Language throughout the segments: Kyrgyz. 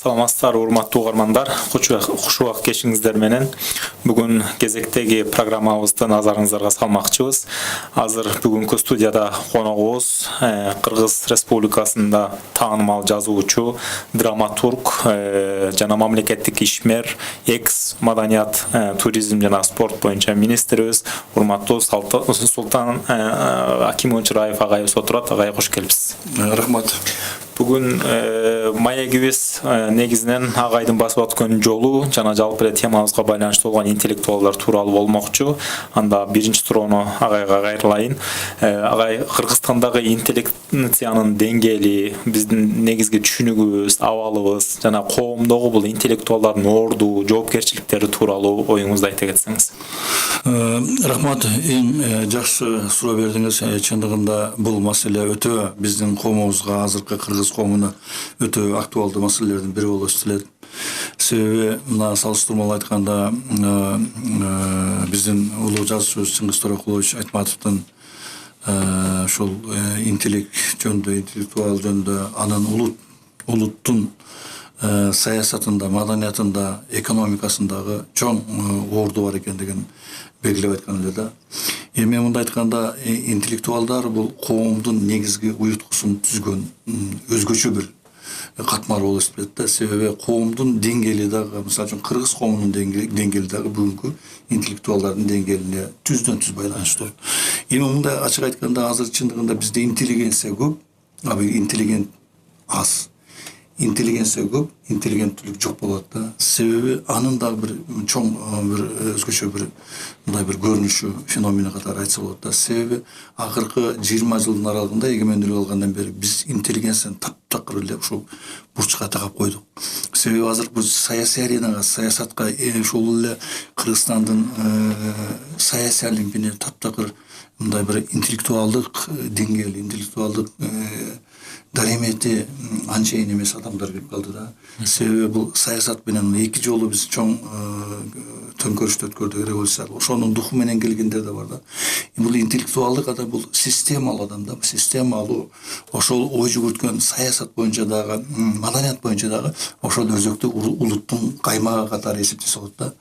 Саламатсыздар, урматтуу угармандар. Кушубак кешиңиздер менен бүгүн кезектеги программабызды назарыңыздарга салмакчыбыз. Азыр бүгүнкү студияда коногубуз Кыргыз Республикасында таанымал жазуучу, драматург жана мамлекеттик ишмер, экс маданият, туризм жана спорт боюнча министрибиз урматтуу Султан Акимович Раев агайыбыз отурат. Агай, кош келипсиз. Рахмат. Бүгүн маегибиз негизинен агайдын басып аткан жолу жана жалпы эле темабызга байланыштуу болгон интеллектуалдар тууралуу болмокчу. Анда биринчи суроону агайга кайрылайын. Агай, Кыргызстандагы интеллигенциянын деңгээли, биздин негизги түшүнүгүбүз, абалыбыз жана коомдогу бул интеллектуалдардын орду, жоопкерчиликтери тууралуу оюңузду айта кетсеңиз. Рахмат, эң жакшы суроо бердиңиз. Чындыгында бул маселе өтө биздин коомубузга, азыркы кыргыз коомуна өтө актуалдуу маселелердин бири болуп эсептелет. Себеби мына салыштырмалуу айтканда биздин улуу жазуучубуз Чыңгыз Торокулович Айтматовдун ушул интеллект жөнүндө, интеллектуал жөнүндө, анын улуттун саясатында, маданиятында, экономикасындагы чоң орду бар экендигин белгилеп айткан эле да. Эми мындай айтканда, интеллектуалдар бул коомдун негизги уюткусун түзгөн өзгөчө бир катмар болуп эсептелет да. Себеби коомдун деңгээли дагы, мисалы үчүн кыргыз коомунун деңгээли дагы бүгүнкү интеллектуалдардын деңгээлине түздөн-түз байланыштуу. Эми мындай ачык айтканда, азыр чындыгында бизде интеллигенция көп, а интеллигент аз. Интеллигенция көп, интеллигенттүүлүк жок болот да. Себеби анын дагы бир чоң бир өзгөчө бир мындай бир көрүнүшү, феномени катары айтса болот да. Себеби акыркы 20 жылдын аралыгында эгемендүүлүк алгандан бери биз интеллигенцияны таптакыр эле ушул бурчка тагап койдук. Себеби азыр бул саясий аренага, саясатка ушул эле Кыргызстандын саясий олимпине таптакыр мындай бир интеллектуалдык деңгээл, интеллектуалдык даремети анчейин эмес адамдар кирип калды да. Себеби бул саясат менен эки жолу биз чоң төңкөрүштү өткөрдүк, революциялык. Ошонун духу менен келгендер да бар да. Бул интеллектуалдык адам, бул системалуу адам да, системалуу ошол ой жүгүрткөн саясат боюнча дагы, маданият боюнча дагы ошол өзөктү улуттун каймагы катары эсептесе болот да.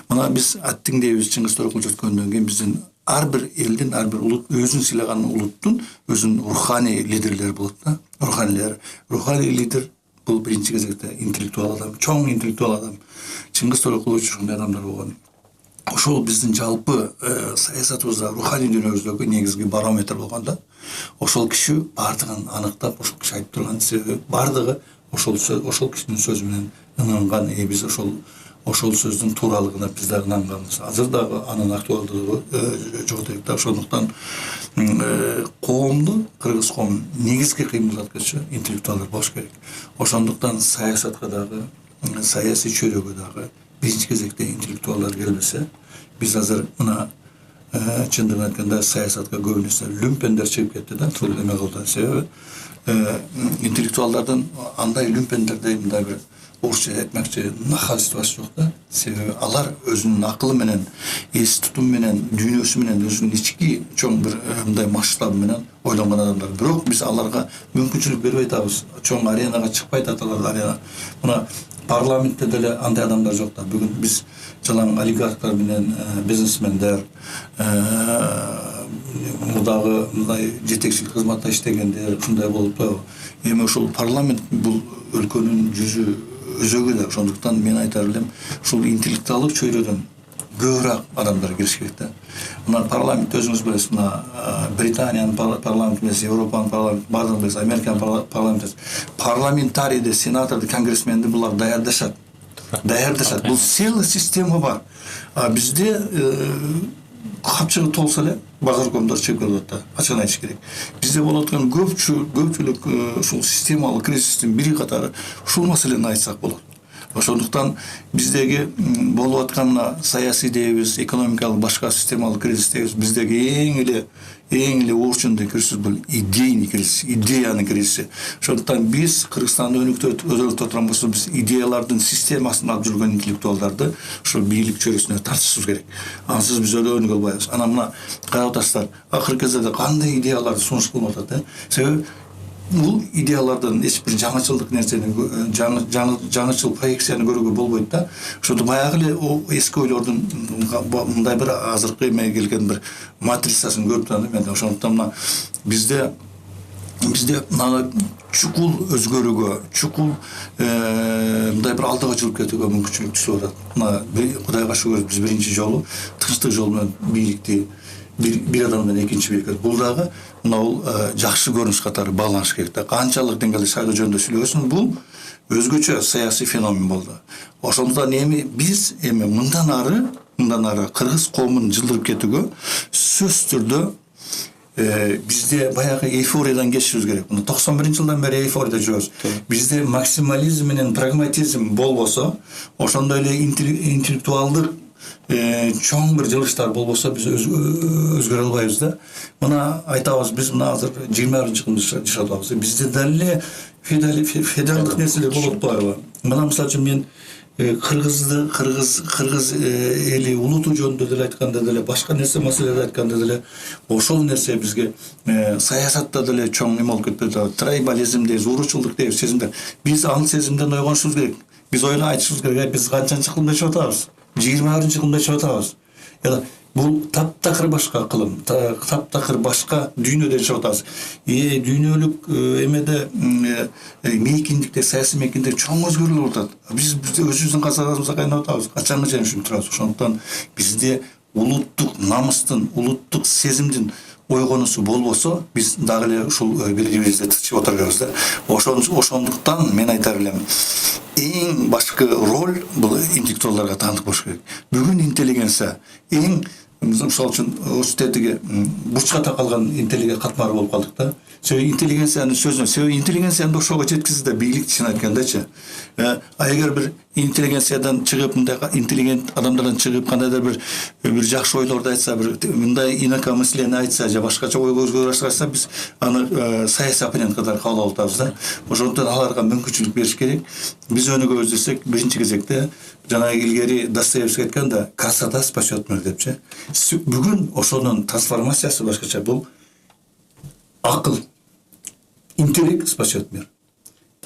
Мына биз аттиңдейбиз, Чыңгыз Торокулович өткөндөн кийин биздин ар бир элдин, ар бир улут өзүн сыйлаган улуттун өзүнүн руханий лидерлери болот да. Руханий лидер бул биринчи кезекте интеллектуал адам, чоң интеллектуал адам. Чыңгыз Торокулович ушундай адамдар болгон. Ошол биздин жалпы саясатыбызда, руханий дүйнөбүздөгү негизги барометр болгон да. Ошол киши бардыгын аныктап, ошол киши айтып турган себеби бардыгы ошол кишинин сөзү менен ынанган. Биз ошол сөздүн тууралыгына биз дагы ынанганбыз. Азыр дагы анын актуалдуулугу жоготойт да. Ошондуктан коомду, кыргыз коомун негизги кыймылдаткычы интеллектуалдар болуш керек. Ошондуктан саясатка дагы, саясий чөйрөгө дагы биринчи кезекте интеллектуалдар келбесе, биз азыр мына чындыгын айтканда саясатка көбүнесе люмпендер чыгып кетти да. Бул эме кылды. Себеби интеллектуалдардын андай люмпендердей мындай бир орусча айтмакчы нахальствосы жок да. Себеби алар өзүнүн акылы менен, эс тутуму менен, дүйнөсү менен, өзүнүн ички чоң бир мындай масштабы менен ойлонгон адамдар. Бирок биз аларга мүмкүнчүлүк бербей атабыз. Чоң аренага чыкпай аталар арена. Мына парламентте деле андай адамдар жок да. Бүгүн биз жалаң олигархтар менен, бизнесмендер, мурдагы мындай жетекчилик кызматта иштегендер ушундай болуп атпайбы? Эми ушул парламент бул өлкөнүн жүзү, өзөгү да. Ошондуктан мен айтар элем, ушул интеллектуалдык чөйрөдөн көбүрөөк адамдар кириш керек да. Мына парламент өзүңүз билесиз, мына Британиянын парламенти эмес, Европанын парламенти, бардыгын билесиз, Американын парламенти. Парламентарийди, сенаторду, конгрессменди булар даярдашат. Бул целый система бар. А бизде капчыгы толсо эле базаркомдор чыгып келет да. Ачыгын айтыш керек. Бизде болуп аткан көпчүлүк ушул системалык кризистин бири катары ушул маселени айтсак болот. Ошондуктан биздеги болуп аткан саясий дейбиз, экономикалык башка системалык кризис дейбиз. Биздеги эң эле уурчундуу кризис бул идейный кризис, идеянын кризиси. Ошондуктан биз Кыргызстанды өнүктүрүп турган болсок, биз идеялардын системасын алып жүргөн интеллектуалдарды ушул бийлик чөйрөсүнө тартышыбыз керек. Ансыз биз өнүгө албайбыз. Анан мына карап атасыздар, акыркы кезде кандай идеяларды сунуш кылып атат, себеби бул идеялардан эч бир жаңычылдык нерсени жаңычыл проекцияны көрүүгө болбойт да. Ошондо баягы эле эски ойлордун мындай бир азыркы эме келген бир матрицасын көрүп турам мен. Ошондуктан мына бизде мына чукул өзгөрүүгө, чукул мындай бир алдыга жылып кетүүгө мүмкүнчүлүк түшүп атат. Мына Кудайга шүгүр биз биринчи жолу тынчтык жол менен бийликти бир адам менен экинчи бийликке. Бул дагы мына бул жакшы көрүнүш катары бааланыш керек да. Канчалык деңгээлде шайлоо жөнүндө сүйлөбөсүн, бул өзгөчө саясий феномен болду. Ошондуктан биз мындан ары кыргыз коомун жылдырып кетүүгө сөзсүз түрдө бизде баягы эйфориядан кечишибиз керек. 91-жылдан бери эйфорияда жүрөбүз. Бизде максимализм менен прагматизм болбосо, ошондой эле интеллектуалдык чоң бир жылыштар болбосо биз өзгөрө албайбыз да. Мына айтабыз, биз мына азыр 20-кылымда жашап атабыз. Бизде дале феодалдык нерселер болуп атпайбы? Мына мисалы үчүн мен кыргыз эли улуту жөнүндө деле айтканда деле, башка нерсе маселелерди айтканда деле, ошол нерсе бизге саясатта деле чоң эме болуп кетти. Трайбализм дейбиз, урушчулдук дейбиз, сезимдер. Биз ал сезимден ойгонушубуз керек. Биз ойлоп айтышыбыз керек. Биз канчанчы кылымда жашап атабыз? 21-кылымда жашап атабыз. Бул таптакыр башка кылым, таптакыр башка дүйнөдө жашап атабыз. Дүйнөлүк эмеде мейкиндикте, саясий мейкиндикте чоң өзгөрүүлөр болуп атат. Биз өзүбүздүн казарыбызга кайнап атабыз. Качанга чейин ушинтип турабыз. Ошондуктан бизде улуттук намыстын, улуттук сезимдин ойгонусу болбосо, биз дагы эле ушул бири-бирибизди тытчып отурабыз да. Ошондуктан мен айтар элем, эң башкы роль бул интеллектуалдарга таандык болуш керек. Бүгүн интеллигенция эң мисалы үчүн университетиге бурчка такалган интеллигенция катмары болуп калдык да. Себеби интеллигенциянын сөзүнө, себеби интеллигенцияны ошого жеткизди да бийлик чын айткандачы. Эгер бир интеллигенциядан чыгып, мындай интеллигент адамдардан чыгып, кандайдыр бир жакшы ойлорду айтса, бир мындай инакомысление айтса, же башкача ой көзкөрүш айтса, биз аны саясий оппонент катары кабыл алып атабыз да. Ошондуктан аларга мүмкүнчүлүк бериш керек. Биз өнүгөбүз десек, биринчи кезекте жанагы илгери Достоевский айткан да, красота спасет мир депчи. Бүгүн ошонун трансформациясы башкача, бул акыл, интеллект спасет мир.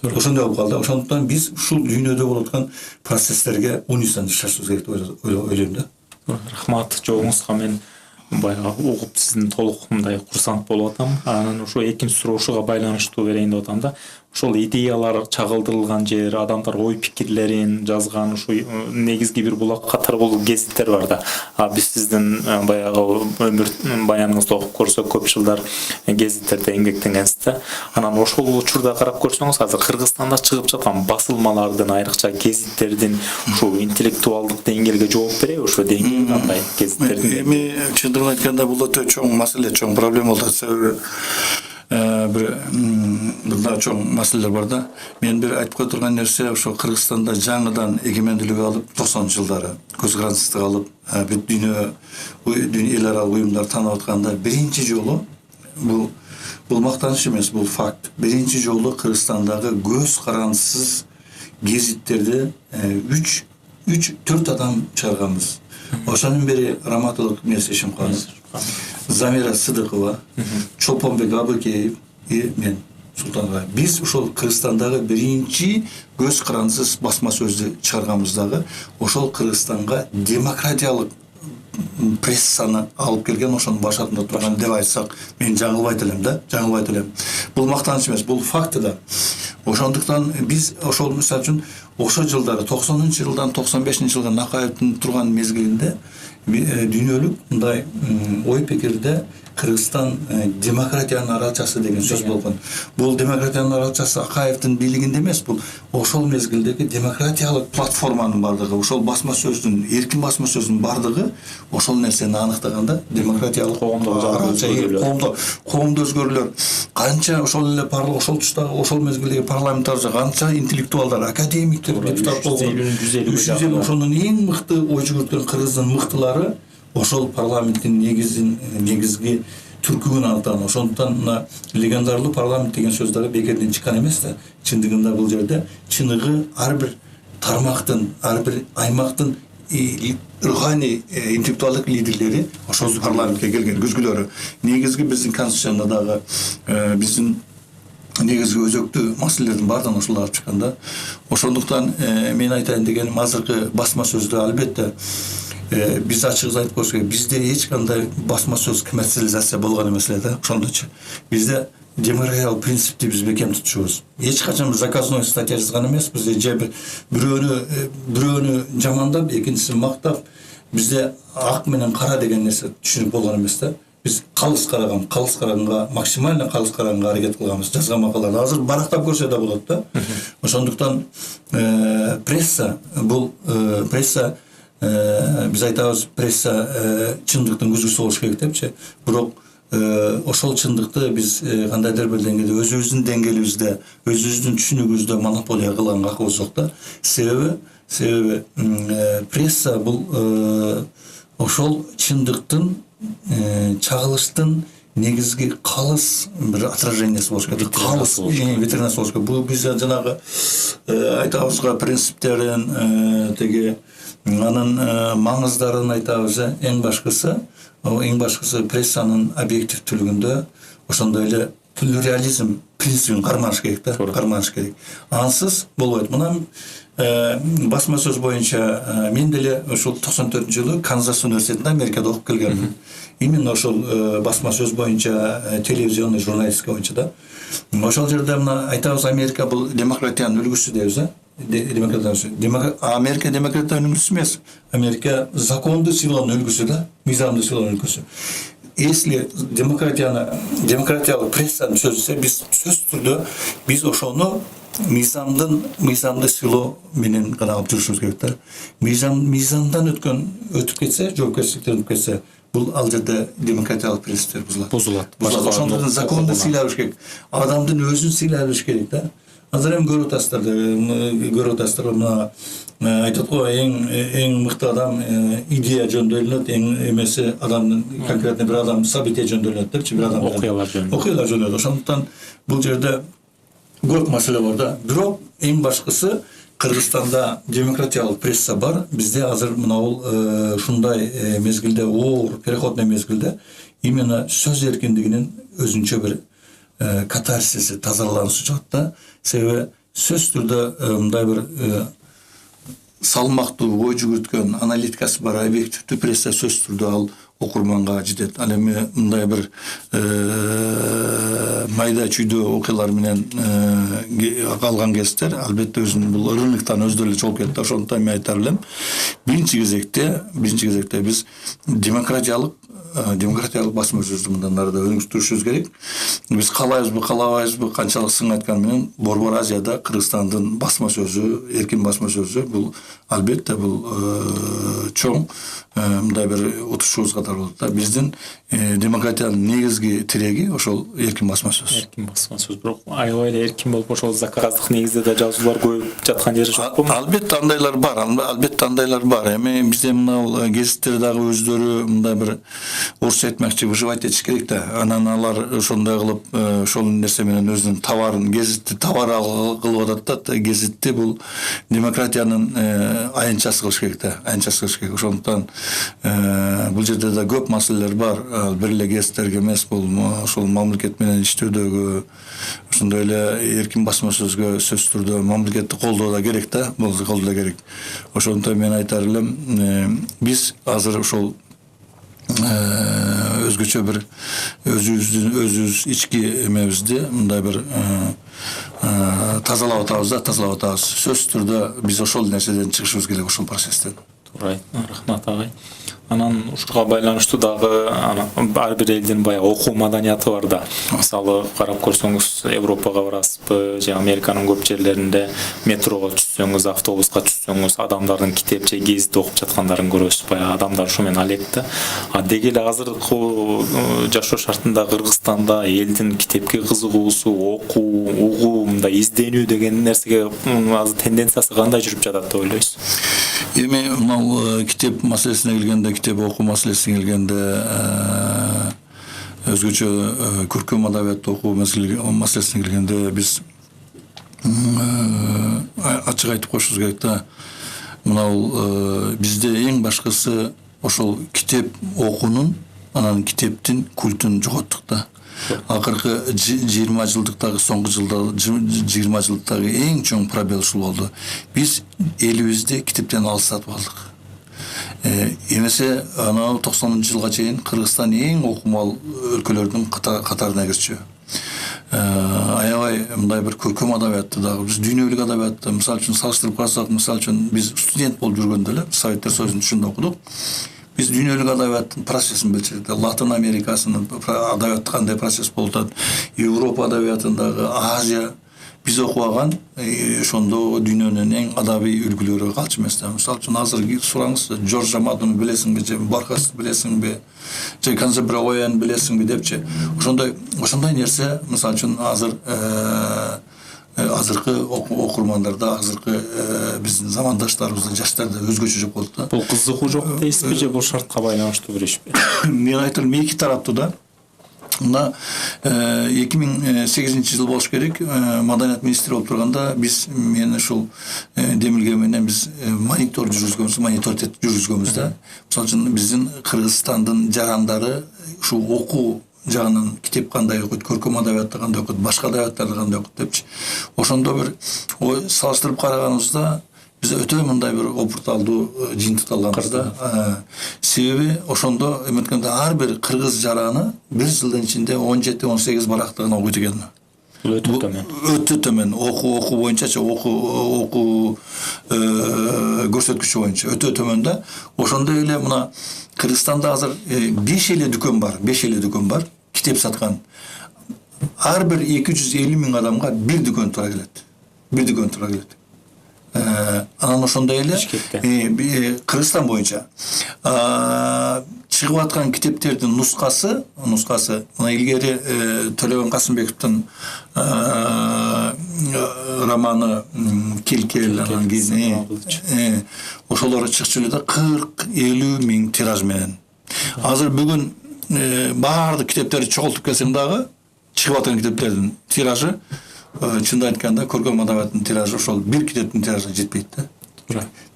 Ошондой болуп калды. Ошондуктан биз ушул дүйнөдө болуп аткан процесстерге унисон жашашыбыз керек деп ойлойм да. Рахмат жоогуңузга. Мен баягы угуп сиздин толук мындай курсант болуп атам. Анан ошо экинчи суроошуга байланыштуу берейин деп атам да. Ошол идеялар чагылдырылган жер, адамдар ой пикирлерин жазган ушу негизги бир булак катары бул гезиттер бар да. Биз сиздин баягы өмүр баяныңызды окуп көрсөк, көп жылдар гезиттерде эмгектенгенсиз да. Анан ошол учурда карап көрсөңүз, азыр Кыргызстанда чыгып жаткан басылмалардын, айрыкча гезиттердин ушу интеллектуалдык деңгээлге жооп береби? Ошо деңгээл кандай гезиттердин? Эми чындыгын айтканда бул өтө чоң маселе, чоң проблема болот. Себеби бирда чоң маселелер бар да. Мен бир айтып кое турган нерсе, ошо Кыргызстанда жаңыдан эгемендүүлүк алып, 90-жылдары көз карандысыздык алып, бүт дүйнө эл аралык уюмдар таанып атканда биринчи жолу, бул мактаныш эмес, бул факт. Биринчи жолу Кыргызстандагы көз карандысыз гезиттерди 3-4 адам чыгарганбыз. Ошонун бири Раматылык Эшимкулов, Замира Сыдыкова, Чолпонбек Абыкеев и мен Султанга. Биз ошол Кыргызстандагы биринчи көз карандысыз басма сөздү чыгарганбыз дагы. Ошол Кыргызстанга демократиялык прессаны алып келген, ошонун башатында турган деп айтсак, мен жаңылбайт элем да, жаңылбайт элем. Бул мактаныч эмес, бул факт да. Ошондуктан биз ошол мисалы үчүн ошо жылдары 90-жылдан 95-жылга Накаевдин турган мезгилинде дүйнөлүк мындай ой пикирде Кыргызстан демократиянын аралчасы деген сөз болгон. Бул демократиянын аралчасы Акаевдин бийлигинде эмес, бул ошол мезгилдеги демократиялык платформанын бардыгы, ошол басма сөздүн, эркин басма сөздүн бардыгы ошол нерсени аныктаганда демократиялык коомдо өзгөрүүлөр канча ошол эле ошол туштагы ошол мезгилдеги парламенттарда канча интеллектуалдар, академиктер, депутат болгон. 350 ошонун эң мыкты ой жүгүрткөн кыргыздын мыктылары ошол парламенттин негизги түркүгүн аныктаган. Ошондуктан мына легендарлуу парламент деген сөз дагы бекерден чыккан эмес да. Чындыгында бул жерде чыныгы ар бир тармактын, ар бир аймактын руханий интеллектуалдык лидерлери ошол парламентке келген күзгүлөрү. Негизги биздин конституцияда дагы биздин негизги өзөктүү маселелердин баардыгын ушул алып чыкканда, ошондуктан мен айтайын дегеним азыркы басма сөздө албетте биз ачык айтып коюш керек. Бизде эч кандай басма сөз коммерциализация болгон эмес эле да. Ошондочу бизде демократиялык принципти биз бекем тутушубуз. Эч качан заказной статья жазган эмеспиз. Же бирөөнү жамандап, экинчисин мактап, бизде ак менен кара деген нерсе түшүнүк болгон эмес да. Biz kalыс караганга, максимально kalыс караганга аракет кылганбыз. Жазган макалаларды азыр барактап көрсө да болот да. Ошондуктан пресса бул пресса биз айтабыз, пресса чындыктын көзгүсү болуш керек депчи. Бирок ошол чындыкты биз кандайдыр бир деңгээлде өзүбүздүн деңгээлибизде, өзүбүздүн түшүнүгүбүздө монополия кылган акыбыз жок да. Себеби пресса бул ошол чындыктын чагылыштын негизги калыс бир отражениясы болуш керек. Калыс витринасы болуш керек. Бул биз жанагы айтабызга принциптерин, теги анын маңыздарын айтабыз. Эң башкысы прессанын объективдүүлүгүндө ошондой эле плюрализм принцибин карманыш керек да, карманыш керек. Ансыз болбойт. Мына басма сөз боюнча мен деле ошол 94-жылы Канзас университетинде Америкада окуп келгенмин. Именно ошол басма сөз боюнча, телевизионный журналистика боюнча да. Ошол жерде мына айтабыз, Америка бул демократиянын үлгүсү дейбиз, Америка демократиянын үлгүсү эмес. Америка законду сыйлоонун үлгүсү да, мыйзамды сыйлоонун үлгүсү. Если демократиялык прессанын сөзүсө, биз сөз түрдө биз ошону мыйзамды сыйлоо менен гана алып жүрүшүбүз керек да. Мыйзамдан өтүп кетсе, жоопкерчиликтен өтүп кетсе, бул ал жерде демократиялык принциптер бузулат. Ошондуктан законду сыйлай билиш керек. Адамдын өзүн сыйлай билиш керек да. Азыр эми көрүп атасыздар, мына айтат го, эң мыкты адам идея жөнүндө эле, эң эмеси адамдын конкретно бир адам событие жөнүндө эле депчи, бир адам окуялар жөнүндө. Ошондуктан бул жерде көп маселе бар да. Бирок эң башкысы Кыргызстанда демократиялык пресса бар. Бизде азыр мына ушундай мезгилде, оор переходный мезгилде именно сөз эркиндигинин өзүнчө бир катарсиси, тазалануусу чыгат да. Себеби сөз түрдө мындай бир салмактуу, ой жүгүрткөн аналитикасы бар объективдүү пресса сөз түрдө ал окурманга жетет. Ал эми мындай бир майда чүйдө окуялар менен калган кездер албетте өзүнүн бул рыноктон өздөрү эле чогулуп кетти. Ошондуктан мен айтар элем, биринчи кезекте биз демократиялык басма сөздү мындан арада өнүктүрүшүбүз керек. Биз каалабайбызбы, канчалык сын айткан менен Борбор Азияда Кыргызстандын басма сөзү, эркин басма сөзү бул албетте бул чоң мындай бир утушубуз катары болот да. Биздин демократиянын негизги тиреги ошол эркин басма сөз. Эркин басма сөз. Бирок аябай эле эркин болуп ошол заказдык негизде да жазуулар көп жаткан жери жокпу? Албетте андайлар бар. Эми бизде мына гезиттер дагы өздөрү мындай бир орусча айтмакчы выживать этиш керек да. Анан алар ошондой кылып ошол нерсе менен өзүнүн товарын, гезитти товар кылып атат да. Гезитти бул демократиянын аянтчасы кылыш керек да. Ошондуктан бул жерде да көп маселелер бар. Бир эле гезиттерге эмес, бул ошол мамлекет менен иштөөдөгү ошондой эле эркин басма сөзгө сөз түрдө мамлекетти колдоо да керек да. Бул колдоо да керек. Ошондуктан мен айтар элем, биз азыр ошол өзгөчө бир өзүбүз ички эмебизди мындай бир тазалап атабыз. Сөз түрдө биз ошол нерседен чыгышыбыз керек, ошол процесстен. Туура, рахмат агай. Анан ушуга байланыштуу дагы ар бир элдин баягы окуу маданияты бар да. Мисалы карап көрсөңүз, Европага барасызбы, же Американын көп жерлеринде метрого түшсөңүз, автобуска түшсөңүз, адамдардын китеп же гезит окуп жаткандарын көрөсүз. Баягы адамдар ушу менен алек да. А деги эле азыркы жашоо шартында Кыргызстанда элдин китепке кызыгуусу, окуу, угуу, мындай изденүү деген нерсеге азыр тенденциясы кандай жүрүп жатат деп ойлойсуз? Эми мына китеп маселесине келгенде, китеп окуу маселесине келгенде, өзгөчө көркөм адабиятты окуу маселесине келгенде биз ачык айтып коюшубуз керек да. Мына бизде эң башкысы ошол китеп окуунун анан китептин культун жоготтук да. Акыркы 20 жылдыктагы соңку жылда 20 жылдыктагы эң чоң пробел ушул болду. Биз элибизди китептен алыстатып алдык. Эмесе анау 90-жылга чейин Кыргызстан эң окумал өлкөлөрдүн катарына кирчү. Аябай мындай бир көркөм адабиятты дагы биз дүйнөлүк адабиятты мисалы үчүн салыштырып карасак, мисалы үчүн биз студент болуп жүргөндө эле Советтер Союзунун ичинде окудук. Биз дүйнөлүк адабияттын процессин билчүдүк. Латын Америкасынын адабияты кандай процесс болуп атат, Европа адабиятындагы, Азия биз окубаган ошондо дүйнөнүн эң адабий үлгүлөрү калчу эмес да. Мисалы үчүн азыр сураңыз, Жорж Амадуну билесиңби же Борхести билесиңби же Канзабурояны билесиңби депчи. Ошондой нерсе мисалы үчүн азыркы окурмандарда, азыркы биздин замандаштарыбызда, жаштарда өзгөчө жок болду да. Бул кызыгуу жок дейсизби же бул шартка байланыштуу бир ишпи? Мен айтылым эки тараптуу да. Мына 2008 жыл болуш керек, маданият министри болуп турганда мен ушул демилге менен биз мониторинг жүргүзгөнбүз да. Мисалы үчүн биздин Кыргызстандын жарандары ушул окуу жагынан китеп кандай окуйт, көркөм адабиятты кандай окуйт, башка адабияттарды кандай окуйт депчи. Ошондо бир салыштырып караганыбызда биз өтө мындай бир опурталдуу жыйынтык алганбыз да. Себеби ошондо эметкенде ар бир кыргыз жараны бир жылдын ичинде 17-18 баракты гана окуйт экен. Өтө төмөн. Окуу боюнчачы, окуу көрсөткүчү боюнча өтө төмөн да. Ошондой эле мына Кыргызстанда азыр 5 эле дүкөн бар, китеп саткан. Ар бир 250 миң адамга бир дүкөн туура келет. Анан ошондой эле Кыргызстан боюнча чыгып аткан китептердин нускасы мына илгери Төлөгөн Касымбековдун романы Келкел, анан кийин ошолор чыкчу эле да 40-50 миң тираж менен. Азыр бүгүн баардык китептерди чогултуп келсең дагы чыгып аткан китептердин тиражы чынды айтканда көркөм адабияттын тиражы ошол бир китептин тиражына жетпейт да.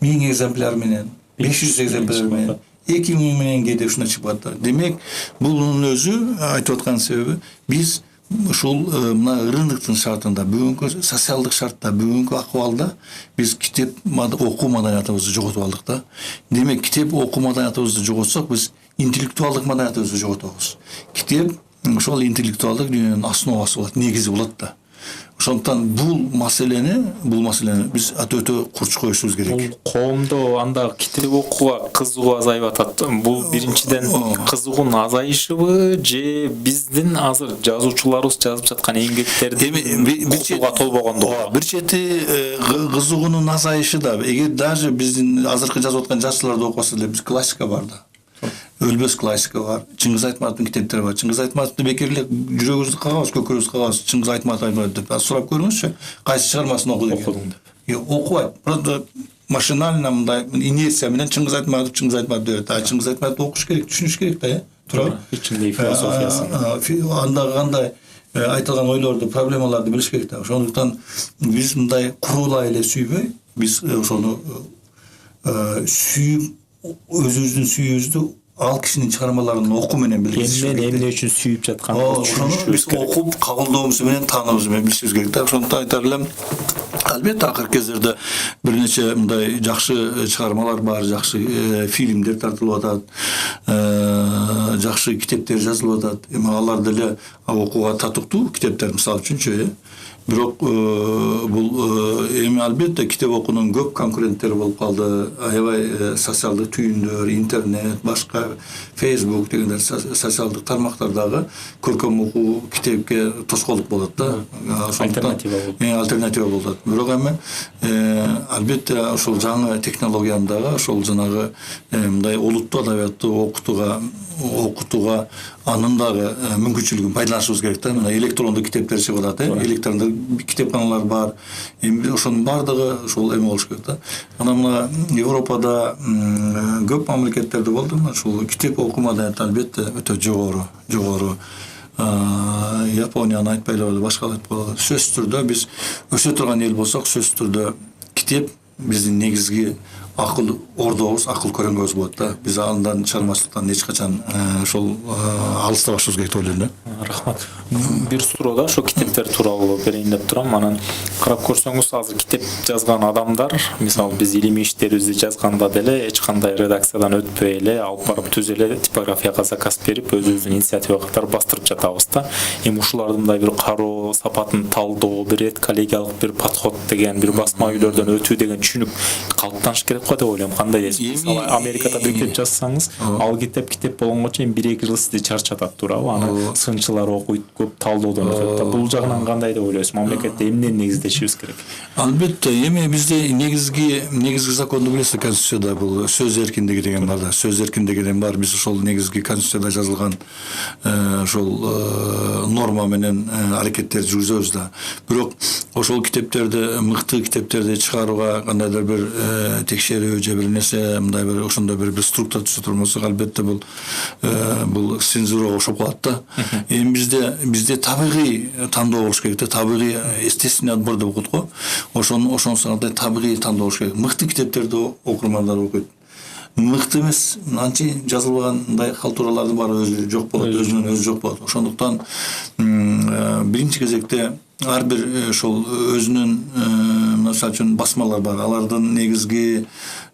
1000 экземпляр менен, 500 экземпляр менен, 2000 менен кээде ушундай чыгып атат. Демек, бунун өзү айтып аткан себеби биз ушул мына рыноктун шартында, бүгүнкү социалдык шартта, бүгүнкү акыбалда биз китеп окуу маданиятыбызды жоготуп алдык да. Демек, китеп окуу маданиятыбызды жоготсок, биз интеллектуалдык маданиятыбызды жоготобуз. Китеп ошол интеллектуалдык дүйнөнүн основасы болот, негизи болот да. Ошондуктан бул маселени биз өтө курч коюшубуз керек. Коомдо анда китеп окууга кызыгуу азайып атат. Бул биринчиден кызыгуунун азайышыбы же биздин азыр жазуучуларыбыз жазып жаткан эмгектерди окууга толбогондугу? Бир чети кызыгуунун азайышы да. Эгер даже биздин азыркы жазып аткан жашчыларды окубаса эле биз классика бар да. Өлбөс классика бар. Чыңгыз Айтматовдун китептери бар. Чыңгыз Айтматовду бекерлеп жүрөгүбүздү кагабыз, көкүрөбүздү кагабыз. Чыңгыз Айтматов деп сурап көрүңүзчү. Кайсы чыгармасын окудуң деп. Окубайт. Просто машинально мындай инерция менен Чыңгыз Айтматов деп. Чыңгыз Айтматовду окуш керек, түшүнүш керек да, туура. Ичинде философиясын. Анда кандай айтылган ойлорду, проблемаларды билиш керек да. Ошондуктан биз мындай курулай эле сүйбөй, биз ошону сүйүп өзүбүздүн сүйүүбүздү ал кишинин чыгармаларын окуу менен билишибиз керек. Эмне үчүн сүйүп жатканын түшүнүшүбүз керек. Окуп кабылдообуз менен тааныбыз менен билишибиз керек да. Ошондуктан айтар элем, албетте акыркы кездерде бир нече мындай жакшы чыгармалар бар, жакшы фильмдер тартылып атат, жакшы китептер жазылып атат. Эми алар деле окууга татыктуу китептер, мисалы үчүнчү. Бирок бул эми албетте китеп окуунун көп конкуренттери болуп калды. Аябай социалдык түйүндөр, интернет, башка Facebook дегендер социалдык тармактардагы көркөм окуу китепке тоскоолдук болот да. Альтернатива болот. Бирок эми албетте ошол жаңы технологиянын дагы ошол жанагы мындай олуттуу адабиятты окутууга анын дагы мүмкүнчүлүгүн пайдаланышыбыз керек да. Мына электрондук китептер чыгып атат, электрондук китепканалар бар. Эми ошонун бардыгы ошол эме болуш керек да. Анан мына Европада көп мамлекеттерде болду, ушул китеп окуу маданияты албетте өтө жогору. Японияны айтпай эле башкаларды айтпай. Сөзсүз түрдө биз өсө турган эл болсок, сөзсүз түрдө китеп биздин негизги акыл ордобуз, акыл көрөңгөбүз болот да. Биз андан чыгармачылыктан эч качан ошол алыстабашыбыз керек деп ойлойм да. Рахмат. Бир суроода ошо китептер тууралуу берейин деп турам. Анан карап көрсөңүз, азыр китеп жазган адамдар, мисалы биз илимий иштерибизди жазганда деле эч кандай редакциядан өтпөй эле алып барып түз эле типографияга заказ берип, өзүбүздүн инициатива катары бастырып жатабыз да. Эми ушуларды мындай бир кароо, сапатын талдоо, бир коллегиялык бир подход деген, бир басма үйлөрдөн өтүү деген түшүнүк калыптаныш керек го деп ойлойм. Кандай дейсиз? Мисалы Америкада бир китеп жазсаңыз, ал китеп болгонго чейин 1-2 жыл сизди чарчатат, туурабы? Аны сынчылар окуйт, көп талдоодон өтөт. Бул жагынан кандай деп ойлойсуз? Мамлекетте эмнени негиздешибиз керек? Албетте, эми бизде негизги законду билесиз, конституцияда бул сөз эркиндиги деген бар да. Сөз эркиндиги деген бар. Биз ошол негизги конституцияда жазылган ошол норма менен аракеттерди жүргүзөбүз да. Бирок ошол китептерди, мыкты китептерди чыгарууга кандайдыр бир текшерүү же бир нерсе, мындай бир ошондой бир структура түзүп турмасак, албетте бул цензурага окшоп калат да. Эми бизде табигый тандоо болуш керек да, табигый естественный отбор деп окут го. Ошонусундай табигый тандоо болуш керек. Мыкты китептерди окурмандар окуйт. Мыкты эмес, анча жазылбагандай халтуралардын баары өзү жок болот, өзүнөн өзү жок болот. Ошондуктан биринчи кезекте ар бир ошол өзүнүн мисалы үчүн басмалар бар. Алардын негизги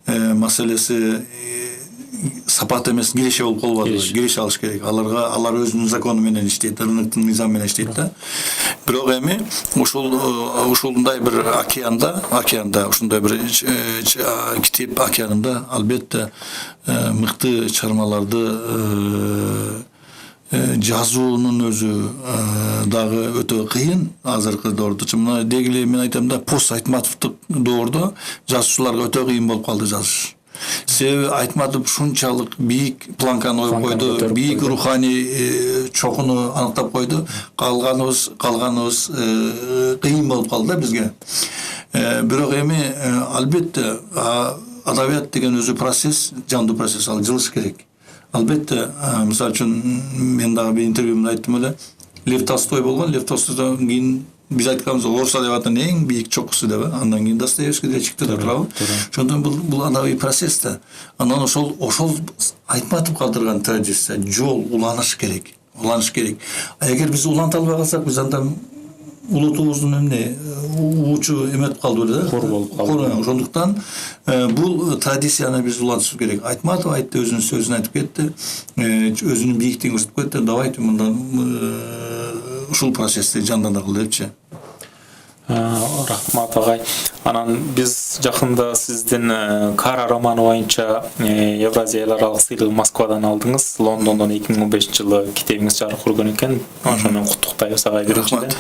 маселеси сапат эмес, киреше болуп калбады. Киреше алыш керек. Алар өзүнүн закону менен иштейт, рыноктун мыйзамы менен иштейт да. Бирок эми ошолундай бир океанда, ошондой бир китеп океанында албетте мыкты чыгармаларды жазуунун өзү дагы өтө кыйын азыркы доордо. Мына дегиле мен айтам да, пост Айтматовдук доордо жазуучуларга өтө кыйын болуп калды жазыш. Себеби Айтматов шунчалык бийик планканы коюп койду, бийик руханий чокуну аныктап койду. Калганыбыз кыйын болуп калды да бизге. Бирок эми албетте адабият деген өзү процесс, жандуу процесс, ал жылыш керек. Албетте, мисалы үчүн мен дагы бир интервьюмда айттым эле, Лев Толстой болгон, Лев Толстойдон кийин биз айтканбыз, орус адабиятынын эң бийик чокусу деп, андан кийин Достоевский деле чыкты да, туурабы? Ошондон бул адабий процесс да. Анан ошол Айтматов калтырган традиция, жол уланыш керек. Эгер биз уланта албай калсак, биз андан улутубуздун учу эметип калды эле да. Кор болуп калды. Ошондуктан бул традицияны биз улантышыбыз керек. Айтматов айтты, өзүнүн сөзүн айтып кетти, өзүнүн бийиктигин көрсөтүп кетти. Давайте мындан ушул процессти жандандыралы депчи. Рахмат агай. Анан биз жакында сиздин Кара романы боюнча Евразия эл аралык сыйлыгын Москвадан алдыңыз. Лондондон 2015-жылы китебиңиз жарык көргөн экен. Ошо менен куттуктайбыз агай биринчиден.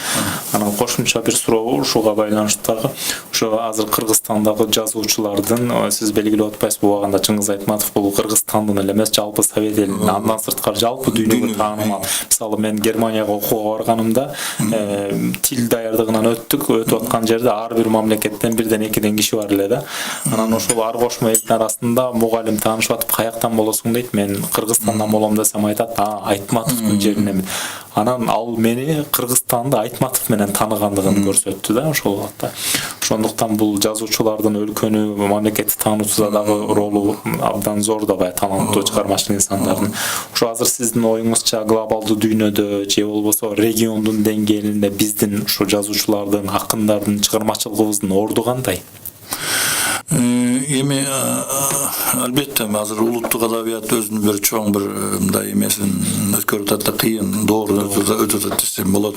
Анан кошумча бир суроо ушуга байланыштуу. Ошо азыр Кыргызстандагы жазуучулардын, сиз белгилеп атпайсызбы, убагында Чыңгыз Айтматов бул Кыргызстандын эле эмес, жалпы Совет элинин, андан сырткары жалпы дүйнөгө таанымал. Мисалы мен Германияга окууга барганымда тил даярдыгынан өтүп аткан жерде ар бир мамлекеттен бирден экиден киши бар эле да. Анан ошол ар кошмо элдин арасында мугалим таанышып атып, каяктан болосуң дейт. Мен Кыргызстандан болом десем айтат, Айтматовдун жеринен. Анан ал мени Кыргызстанды Айтматов менен тааныгандыгын көрсөттү да ошол убакта. Ошондуктан бул жазуучулардын өлкөнү, мамлекетти таануусуда дагы ролу абдан зор да, таланттуу чыгармачыл инсандардын. Ошо азыр сиздин оюңузча глобалдуу дүйнөдө же болбосо региондун деңгээлинде биздин ушу жазуучулардын, акындардын чыгармачылыгыбыздын орду кандай? Эми албетте азыр улуттук адабият өзүнүн бир чоң бир мындай эмесин өткөрүп атат да, кыйын доорун өтүп атат десем болот.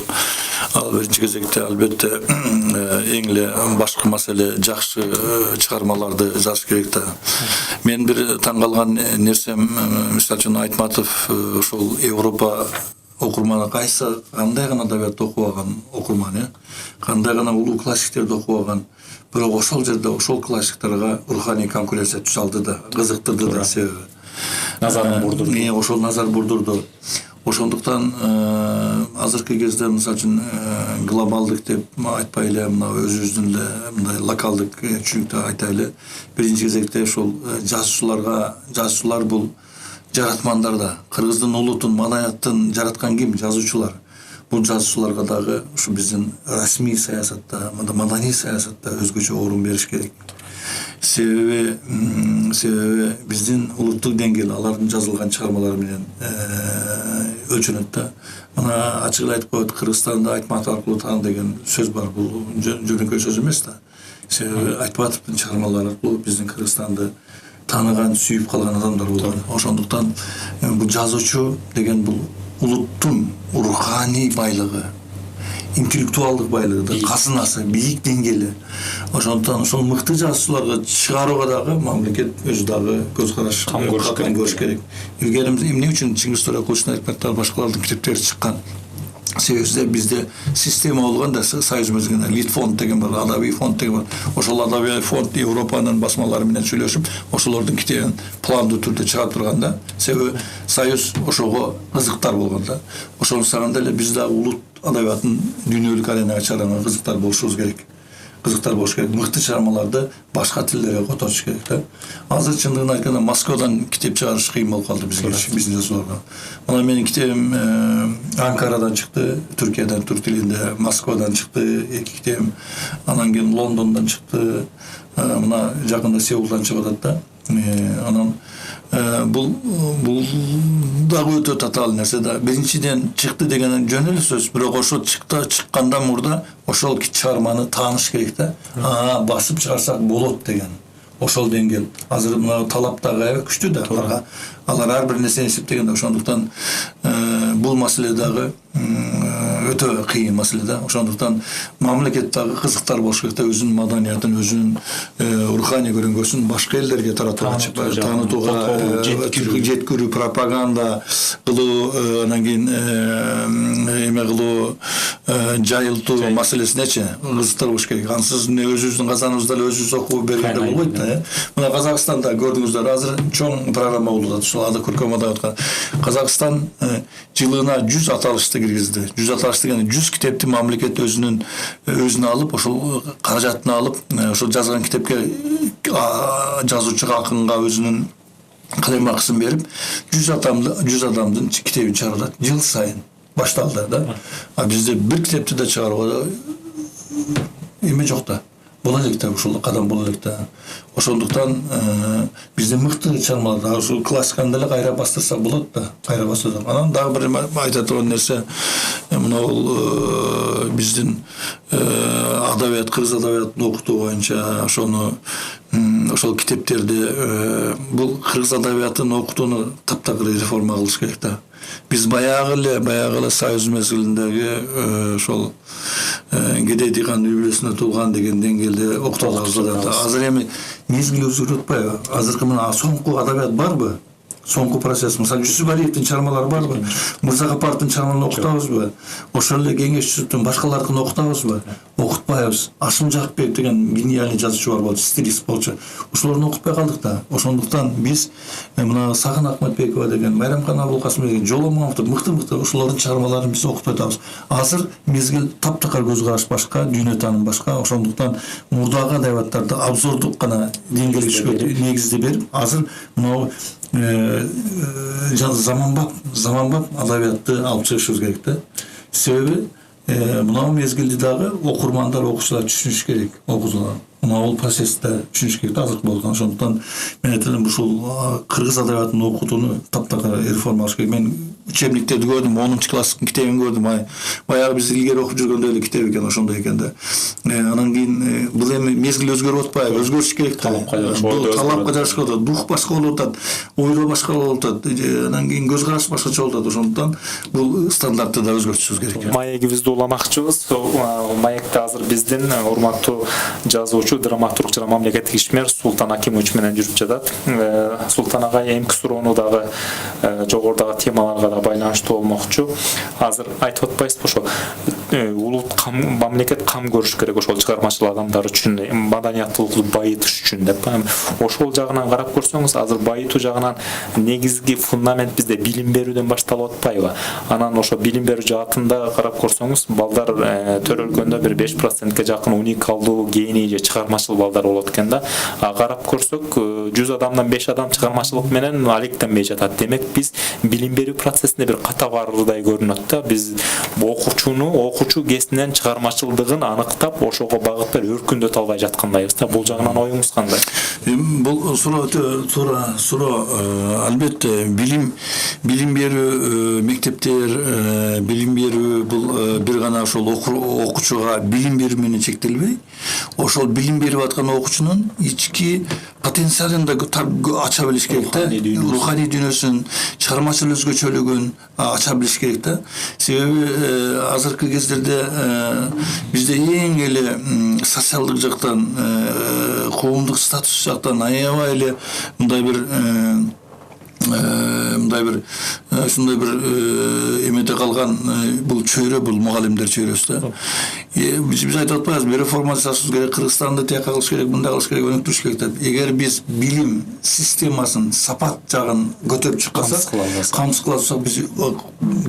Ал биринчи кезекте албетте эң эле башкы маселе жакшы чыгармаларды жазыш керек да. Мен бир таң калган нерсем, мисалы үчүн Айтматов ошол Европа окурманы кандай гана адабиятты окубаган окурман, кандай гана улуу классиктерди окубаган, бирок ошол жерде ошол классиктарга руханий конкуренция түзө алды да, кызыктырды да, себеби назарын бурдурду. Ошол назар бурдурду. Ошондуктан азыркы кезде мисалы үчүн глобалдык деп айтпай эле, мына өзүбүздүн эле мындай локалдык түшүнүктө айтайлы. Биринчи кезекте ошол жазуучулар бул жаратмандар да. Кыргыздын улутун, маданияттын жараткан ким? Жазуучулар. Бул жазуучуларга дагы ушу биздин расмий саясатта, маданий саясатта өзгөчө орун бериш керек. Себеbi биздин улуттук деңгээл алардын жазылган чыгармалары менен өлчөнөт да. Мына ачык эле айтып коет, Кыргызстанда Айтматов аркылуу тан деген сөз бар. Бул жөнөкөй сөз эмес да. Себеби Айтматовдун чыгармалары аркылуу биздин Кыргызстанды таныган, сүйүп калган адамдар болгон. Ошондуктан бул жазуучу деген бул улуттун руханий байлыгы, интеллектуалдык байлыгы, казынасы, бийик деңгээли. Ошондуктан ошол мыкты жазуучуларга чыгарууга дагы мамлекет өзү дагы көз караш көрүш керек. Илгери эмне үчүн Чыңгыз Төрөкуловдун Айтматов башкалардын китептери чыккан? Себеби бизде система болгон да, Союз мезгилинде Литфонд деген бар, адабий фонд деген бар. Ошол адабий фонд Европанын басмалары менен сүйлөшүп, ошолордун китебин пландуу түрдө чыгарып турганда, себеби Союз ошого кызыктар болгон да. Ошону эле биз дагы улут адабиятын дүйнөлүк аренага чыгарганга кызыктар болушубуз керек. Кызыктар болуш керек. Мыкты чыгармаларды башка тилдерге кототуш керек да. Азыр чындыгын айтканда Москвадан китеп чыгарыш кыйын болуп калды бизге, биздин жазууларга. Мына менин китебим Анкарадан чыкты, Түркиядан, түрк тилинде, Москвадан чыкты, эки китебим. Анан кийин Лондондон чыкты. Мына жакында Сеулдан чыгып атат да. Анан бул дагы өтө татаал нерсе да. Биринчиден чыкты деген жөн эле сөз, бирок ошо чыккандан мурда ошол чыгарманы тааныш керек да. Басып чыгарсак болот деген. Ошол деңгэл. Азыр мына талап дагы аябай күчтүү да. Алар ар бир нерсени эсептеген да. Ошондуктан бул маселе дагы өтө кыйын маселе да. Ошондуктан мамлекет дагы кызыктар болуш керек да, өзүнүн маданиятын, өзүнүн руханий көрүнгөсүн башка элдерге таратууга, таанытууга, жеткирүү, пропаганда кылуу, анан кийин эме кылуу, жайылтуу маселесинечи кызыктар болуш керек. Ансыз өзүбүздүн казаныбызда эле өзүбүз окуп бергенде болбойт да. Мына Казакстанда көрдүңүздөр, азыр чоң программа болуп атат. Ушул көркөм адабиятка Казакстан жылына 100 аталышты киргизди. 100 аталыш деген 100 китепти мамлекет өзүнө алып, ошол каражатын алып, ошол жазган китепке жазуучуга, акынга өзүнүн калем акысын берип, 100 адамдын китебин чыгарат жыл сайын. Башталды да. Бизде бир китепти да чыгарууга эме жок да. Бола элек да, ушул кадам боло элек да. Ошондуктан бизде мыкты чыгармалар, ушул классиканы деле кайра бастырсак болот да, кайра бастырсак. Анан дагы бир айта турган нерсе, мына бул биздин адабият, кыргыз адабиятын окутуу боюнча ошол китептерди бул кыргыз адабиятын окутууну таптакыр реформа кылыш керек да. Биз баягы эле Союз мезгилиндеги ошол Гедей Дыйкан үй бүлөсүнө туулган деген деңгээлде окута алабыз да. Азыр эми мезгил өзгөрүп атпайбы? Азыркы мына соңку адабият барбы? Соңку процесс, мисалы Жүсүбалиевдин чыгармалары барбы? Мырзакапаровдун чыгармаларын окутабызбы? Ошол эле Кеңешчиликтин башкаларыкын окутабызбы? Окутпайбыз. Ашым Жакпиев деген гениальный жазуучу бар болчу, стилист болчу. Ошолорду окутпай калдык да. Ошондуктан биз мына Сагын Акматбекова деген, Майрамкан Абулкасымов деген, Жоломонов мыкты ошолордун чыгармаларын биз окутпай атабыз. Азыр мезгил таптакыр көз караш башка, дүйнө тааным башка. Ошондуктан мурдагы адабияттарды обзордук гана деңгээлге негизде берип, азыр мына заманбап адабиятты алып чыгышыбыз керек да. Себеби мына мезгилде дагы окурмандар, окуучулар түшүнүш керек, окуучулар. Мына бул процессте түшүнүш керек да, азыркы болгон. Ошондуктан мен айтам, ушул кыргыз адабиятын окутууну таптакыр реформалаш керек. Мен учебниктерди көрдүм, 10 класстын китебин көрдүм. Баягы биз илгери окуп жүргөндө эле китеп экен, ошондой экен да. Анан кийин бул эми мезгил өзгөрүп атпайбы? Өзгөрүш керек да. Талапка жарашка да, дух башка болуп атат, ойлоо башка болуп атат, анан кийин көз караш башкача болуп атат. Ошондуктан бул стандартты да өзгөртүшүбүз керек. Маегибизди уламакчыбыз. Маекте азыр биздин урматтуу жазуучу, драматург жана мамлекеттик ишмер Султан Акимович менен жүрүп жатат. Султан агай эмки суроону дагы жогорудагы темаларга да байланыштуу болмокчу. Азыр айтып атпайсызбы, ошо улут мамлекет кам көрүш керек ошол чыгармачыл адамдар үчүн, маданияттуулукту байытыш үчүн деп. Ошол жагынан карап көрсөңүз, азыр байытуу жагынан негизги фундамент бизде билим берүүдөн башталып атпайбы? Анан ошо билим берүү жаатында карап көрсөңүз, балдар төрөлгөндө бир 5%ке жакын уникалдуу гений же чыгармачыл балдар болот экен да. Карап көрсөк, 100 адамдан 5 адам чыгармачылык менен алектенбей жатат. Демек биз билим берүү процессинде бир ката барырдай көрүнөт да. Биз окуучуну окуучу кесинен чыгармачылдыгын аныктап, ошого багыттап өркүндөтө албай жаткандайбыз да. Бул жагынан оюңуз кандай? Бул суроо өтө туура суроо. Албетте билим берүү, мектептер билим берүү бул бир гана ошол окуучуга билим берүү менен чектелбей, ошол билим берип аткан окуучунун ички потенциалын да ача билиш керек да. Руханий дүйнөсүн, чыгармачыл өзгөчөлүгүн ача билиш керек да. Себеби азыркы кездерде бизде эң эле социалдык жактан, коомдук статус жактан аябай эле мындай бир ушундай бир эмете калган бул чөйрө, бул мугалимдер чөйрөсү да. Биз айтып атпайбызбы, бир реформа жасашыбыз керек, Кыргызстанды тияка кылыш керек, мындай кылыш керек, өнүктүрүш керек деп. Эгер биз билим системасын, сапат жагын көтөрүп чыккансак, камсыз кыла турсак, биз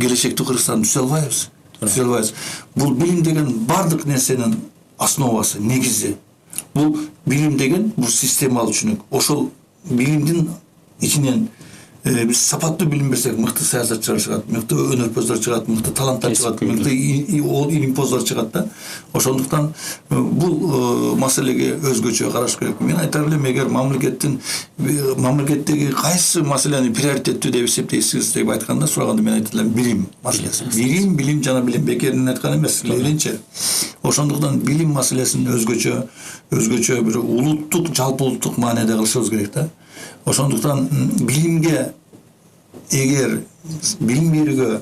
келечекти Кыргызстанды түзө албайбыз. Бул билим деген бардык нерсенин основасы, негизи. Бул билим деген бул системалык түшүнүк. Ошол билимдин ичинен биз сапаттуу билим берсек, мыкты саясатчылар чыгат, мыкты өнөрпөздөр чыгат, мыкты таланттар чыгат, мыкты илимпоздор чыгат да. Ошондуктан бул маселеге өзгөчө караш керек. Мен айтар элем, эгер мамлекеттеги кайсы маселени приоритеттүү деп эсептейсиз деп айтканда, сураганда мен айтат элем билим маселеси. Билим жана билим бекерден айткан эмес, левинче. Ошондуктан билим маселесин өзгөчө бир улуттук, жалпы улуттук маанайда кылышыбыз керек да. Ошондуктан билимге, эгер билим берүүгө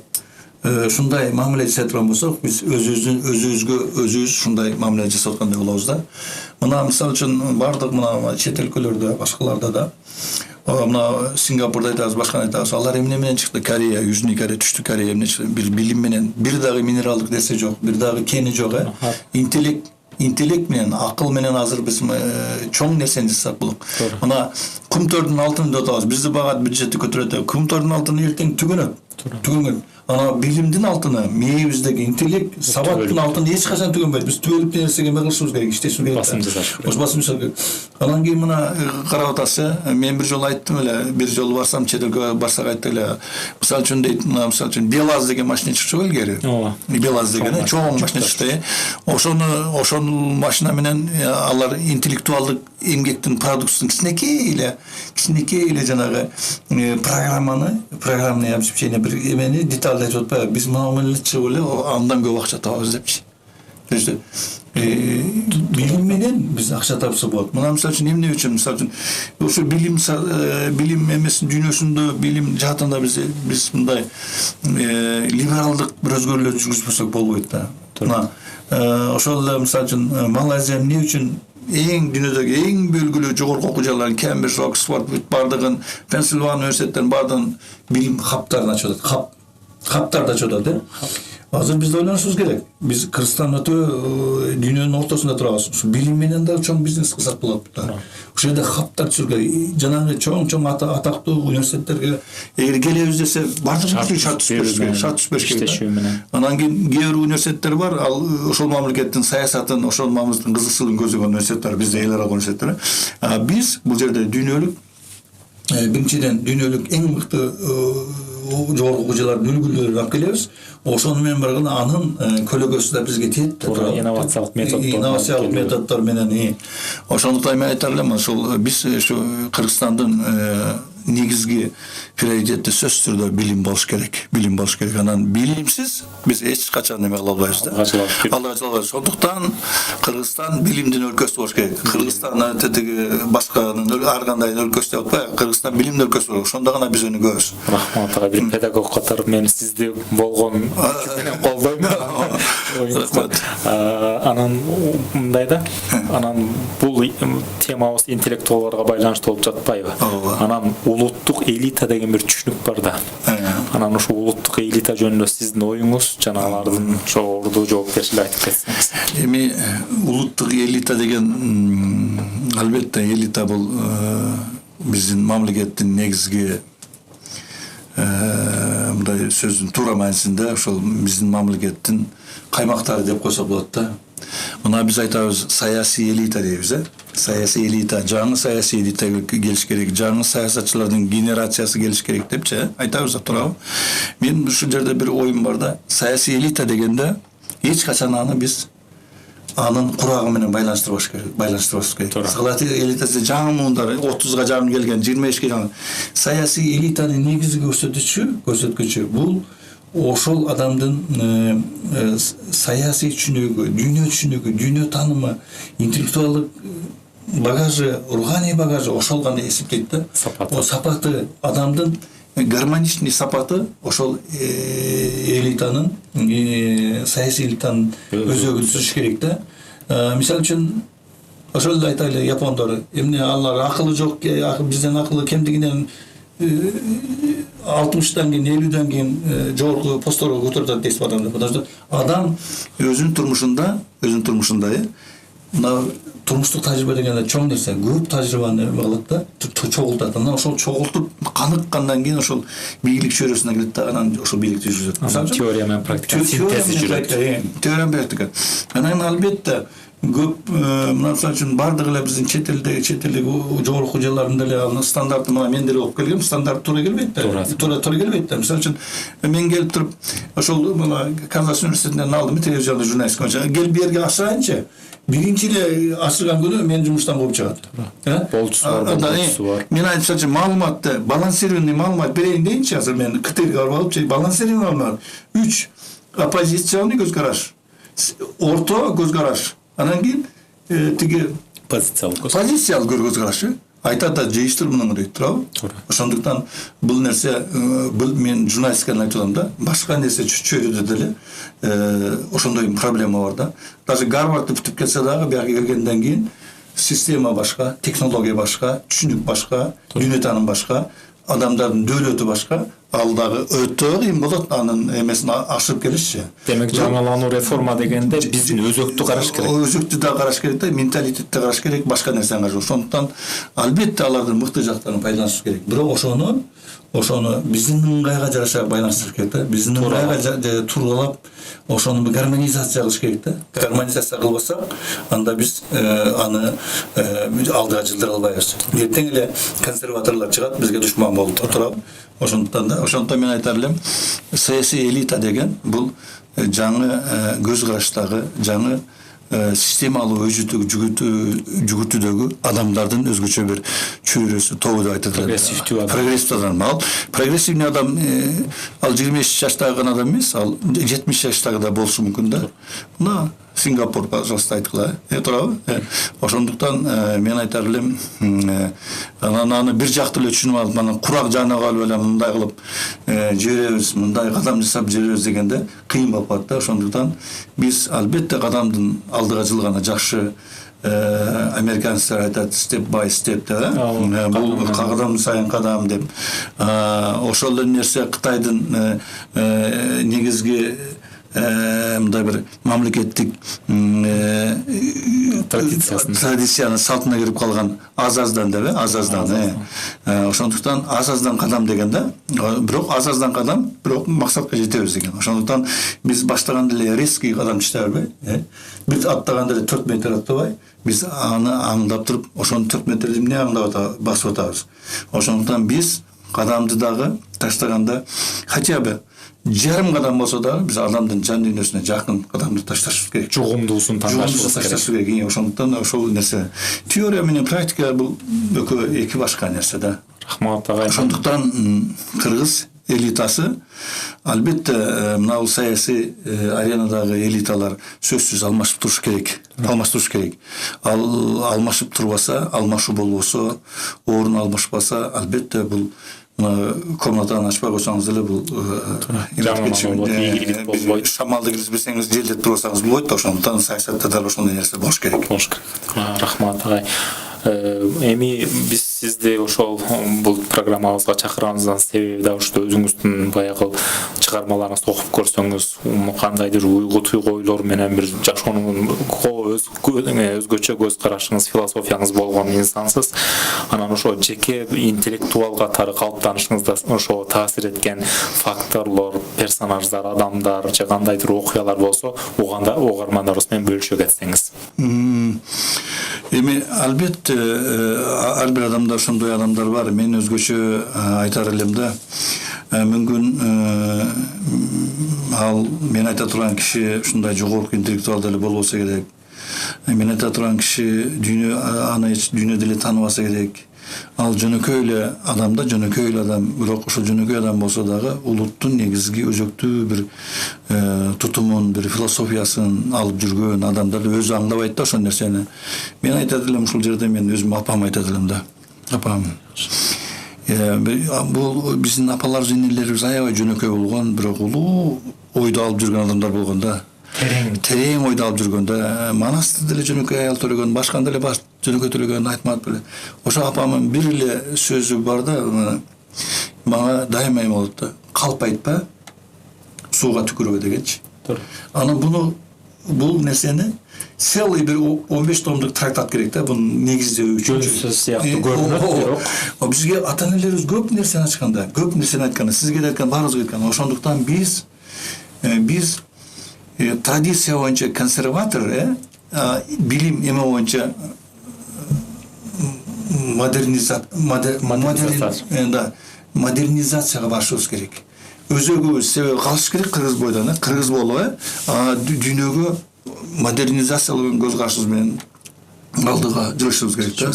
ушундай мамиле жасай турган болсок, биз өзүбүзгө ушундай мамиле жасап аткандай болобуз да. Мына мисалы үчүн бардык мына чет өлкөлөрдө, башкаларда да, мына Сингапурда айтабыз, башканы айтабыз, алар эмне менен чыкты? Корея, Южный Корея, Түштүк Корея эмне чыкты? Бир билим менен, бир дагы минералдык нерсе жок, бир дагы кени жок, интеллект менен, акыл менен азыр биз чоң нерсени жасап болдук. Мына кумтөрдүн алтыны деп атабыз, бизди багат бюджетти көтөрөт. Кумтөрдүн алтыны эртең түгөнөт. Ана билимдин алтыны, мээбиздеги интеллект, сабаттын алтыны эч качан түгөнбөйт. Биз түгөлүп нерсеге эме кылышыбыз керек, иштешибиз керек. Басым жасаш керек. Басым жасаш керек. Анан кийин мына карап атасы, мен бир жолу айттым эле, бир жолу барсам, чет өлкөгө барсак айттым эле. Мисалы үчүн дейт, мисалы үчүн БелАЗ деген машина чыкчу илгери. БелАЗ деген чоң машина чыкты. Ошол машина менен алар интеллектуалдык эмгектин продуктусун кичинекей эле жанагы программный обеспечение бир эмени деталь айтып атпайбы, биз мына менен чыгып эле андан көп акча табабыз депчи. Билим менен биз акча тапса болот. Мына мисалы үчүн эмне үчүн, мисалы үчүн ушу билим эмесин дүйнөсүндө, билим жаатында биз мындай либералдык бир өзгөрүүлөр жүргүзбөсөк болбойт да. Мына ошол эле мисалы үчүн Малайзия эмне үчүн дүйнөдөгү эң белгилүү жогорку окуу жайларын Кембридж, Оксфорд, бардыгын, Пенсильвания университеттерин бардыгын билим хабтарын ачып атат. Хабтарды ачып атат. Азыр бизде ойлонушубуз керек. Биз Кыргызстан өтө дүйнөнүн ортосунда турабыз. Ушу билим менен да чоң бизнес кылсак болот да. Ошол жерде хабтар түзүлгөн, жанагы чоң атактуу университеттерге эгер келебиз десе, бардыгы шарт түзүш керек. Анан кийин кээ бир университеттер бар, ал ошол мамлекеттин саясатын, ошол мамлекеттин кызыкчылыгын көзөгөн университеттер, бизде эл аралык университеттер. Биз бул жерде дүйнөлүк, биринчиден дүйнөлүк эң мыкты жогорку окуу жайлардын үлгүлөрүн алып келебиз. Ошону менен бирге анын көлөгөсү да бизге тиет. Инновациялык методдор менен. Ошондуктан мен айтар элем, ошол биз ушу Кыргызстандын негизги приоритети сөзсүз түрдө билим болуш керек. Анан билимсиз биз эч качан эме кыла албайбыз да. Ошондуктан Кыргызстан билимдин өлкөсү болуш керек. Кыргызстан тетиги башканын ар кандай өлкөсү деп атпайбы, Кыргызстан билимдин өлкөсү болуш. Ошондо гана биз өнүгөбүз. Рахмат ага, бир педагог катары мен сизди болгон менен колдойм. Анан мындай да, анан бул темабыз интеллектуалдарга байланыштуу болуп жатпайбы? Анан улуттук элита деген бир түшүнүк бар да. Анан ушул улуттук элита жөнүндө сиздин оюңуз, жана алардын жогору жоопкерчилиги айтып кетсеңиз. Эми улуттук элита деген, албетте элита бул биздин мамлекеттин негизги мындай сөздүн туура маанисинде ошол биздин мамлекеттин каймактары деп койсок болот да. Мына биз айтабыз саясий элита дейбиз, саясий элита, жаңы саясий элита келиш керек, жаңы саясатчылардын генерациясы келиш керек депчи айтабыз да, туурабы? Мен ушул жерде бир оюм бар да, саясий элита дегенде эч качан аны биз анын курагы менен байланыштырбаш керек. Саясий элитасы жаңы муундар 30га жакын келген, 25ге жакын саясий элитанын негизги көрсөткүчү бул ошол адамдын саясий түшүнүгү, дүйнө таанымы, интеллектуалдык багажы, руханий багажы ошол гана эсептейт да. О сапаты адамдын гармоничный сапаты ошол элитанын, саясий элитанын өзөгүн түзүш керек да. Мисалы үчүн ошол эле айтайлы япондор, эмне алар акылы жок, бизден акылы кемдигинен 60-тан кийин 50-ден кийин жогорку постторго көтөрүлөт дейт адамдар. Потому что адам өзүнүн турмушунда мына турмуштук тажрыйба дегенде чоң нерсе, көп тажрыйбаны эме кылат да, чогултат. Анан ошол чогултуп каныккандан кийин ошол бийлик чөйрөсүнө кирет да, анан ошол бийликти жүргүзөт. Теория менен практика синтези жүрөт. Теория менен практика. Анан албетте көп мына мисалы үчүн бардык эле биздин чет элдеги жогорку жылдарында эле анын стандарты мына мен деле окуп келгем, стандарт туура келбейт да. Туура келбейт да. Мисалы үчүн мен келип туруп ошол мына Канзас университетинен алдым телевизиондо журналистика. Келип бу жерге ашайынчы биринчи эле ачылган күнү мен жумуштан коюп чыгат. Болчусу бар. Мен айтсачы маалыматты, балансированный маалымат берейин дейинчи, азыр мен КТРге барып алып, балансированный маалымат 3 оппозиционный көз караш, орто көз караш, анан кийин тиги позициялык көз караш айтат да, жыйыштыр муну дейт, туурабы? Ошондуктан бул нерсе, бул мен журналистиканы айтып атам да, башка нерсе чөйрөдө деле ошондой проблема бар да. Даже Гарвардты бүтүп келсе дагы бияка келгенден кийин система башка, технология башка, түшүнүк башка, дүйнө тааным башка, адамдардын дөөлөтү башка, ал дагы өтө кыйын болот анын эмесин ашырып келишчи. Демек жаңалануу реформа дегенде биздин өзөктү караш керек. Өзөктү да караш керек да, менталитетти караш керек, башка нерсени караш. Ошондуктан албетте алардын мыкты жактарын пайдаланыш керек. Бирок ошону биздин ыңгайга жараша байланыштырыш керек да. Биздин ыңгайга тууралап ошону гармонизация кылыш керек да. Гармонизация кылбасак, анда биз аны алдыга жылдыра албайбыз. Эртең эле консерваторлор чыгат, бизге душман болуп турат. Ошондуктан мен айтар элем, саясий элита деген бул жаңы көз караштагы, жаңы системалуу жүгүртүүдөгү адамдардын өзгөчө бир чөйрөсү, тобу деп айтат. Прогрессивдүү адам. Ал прогрессивный адам, ал 25 жаштагы адам эмес, ал 70 жаштагы да болушу мүмкүн да. Мына Сингапур, пожалуйста, айткыла. Туурабы? Ошондуктан мен айтар элем, аны бир жактуу эле түшүнүп алып, анан курак жанага алып эле мындай кылып жиберебиз, мындай кадам жасап жиберебиз дегенде кыйын болуп калат да. Ошондуктан биз албетте кадамдын алдыга жылганы жакшы. Американецтер айтат step by step да. Бул кадам сайын кадам деп. Ошол эле нерсе Кытайдын негизги мындай бир мамлекеттик традицияны салтына кирип калган аз-аздан деп, аз-аздан. Ошондуктан аз-аздан кадам дегенде, бирок аз-аздан кадам, бирок максатка жетебиз деген. Ошондуктан биз баштаганда эле резкий кадам иштебей, бир аттаганда эле 4 метр аттабай, биз аны аңдап туруп, ошону 4 метрди эмне аңдап басып атабыз. Ошондуктан биз кадамды дагы таштаганда хотя бы жарым кадам болсо да биз адамдын жан дүйнөсүнө жакын кадамды ташташыбыз керек. Жугумдуусун ташташыбыз керек. Ошондуктан ошол нерсе теория менен практика бул эки башка нерсе да. Рахмат агай. Ошондуктан кыргыз элитасы албетте мына саясий аренадагы элиталар сөзсүз алмашып туруш керек. Ал алмашып турбаса, алмашуу болбосо, орун алмашпаса, албетте бул комнатаны ачпай койсоңуз деле бул шамалды киргизбесеңиз, желдетип турсаңыз болбойт. Ошондуктан саясатта дал ошондой нерсе болуш керек. Рахмат агай. Эми биз сизди ошол бул программабызга чакырганыбыздын себеби да ошо өзүңүздүн баягы чыгармаларыңызды окуп көрсөңүз, кандайдыр уйгу ойлор менен бир жашоонун өзгөчө көз карашыңыз, философияңыз болгон инсансыз. Анан ошо жеке интеллектуал катары калыптанышыңызда ошо таасир эткен факторлор, персонаждар, адамдар же кандайдыр окуялар болсо, угармандарыбыз менен бөлүшө кетсеңиз. Эми албетте ар бир адамда ошондой адамдар бар. Мен өзгөчө айтар элем да, мүмкүн ал мен айта турган киши ушундай жогорку интеллектуал деле болбосо керек. Мен айта турган киши аны эч дүйнөдө эле тааныбаса керек. Ал жөнөкөй эле адам да, жөнөкөй эле адам, бирок ошол жөнөкөй адам болсо дагы улуттун негизги өзөктүү бир тутумун, бир философиясын алып жүргөн адам да өзү аңдабайт да ошол нерсени. Мен айтат элем ушул жерде, мен өзүм апам айтат элем да. Апам. Бул биздин апаларыбыз, энелерибиз аябай жөнөкөй болгон, бирок улуу ойду алып жүргөн адамдар болгон да. Терең ойду алып жүргөн да. Манасты деле жөнөкөй аял төрөгөн, башканы деле жөнөкөй төрөгөн айтмат беле. Ошо апамдын бир эле сөзү бар да, мага дайыма эме болот да. Калп айтпа, сууга түкүрбө дегенчи. Анан бул нерсени целый бир 15 томдук трактат керек да, буну негиздөө үчүн. Сөз сыяктуу көрүнөт, бирок бизге ата-энелерибиз көп нерсени ачканда, көп нерсени айтканда, сизге да айткан, баарыбызга айткан. Ошондуктан биз традиция боюнча консерватор, билим эме боюнча модернизацияга барышыбыз керек. Өзөгүбүз себеби калыш керек кыргыз бойдон, кыргыз болуп, дүйнөгө модернизациялуу көз карашыбыз менен алдыга жылышыбыз керек да.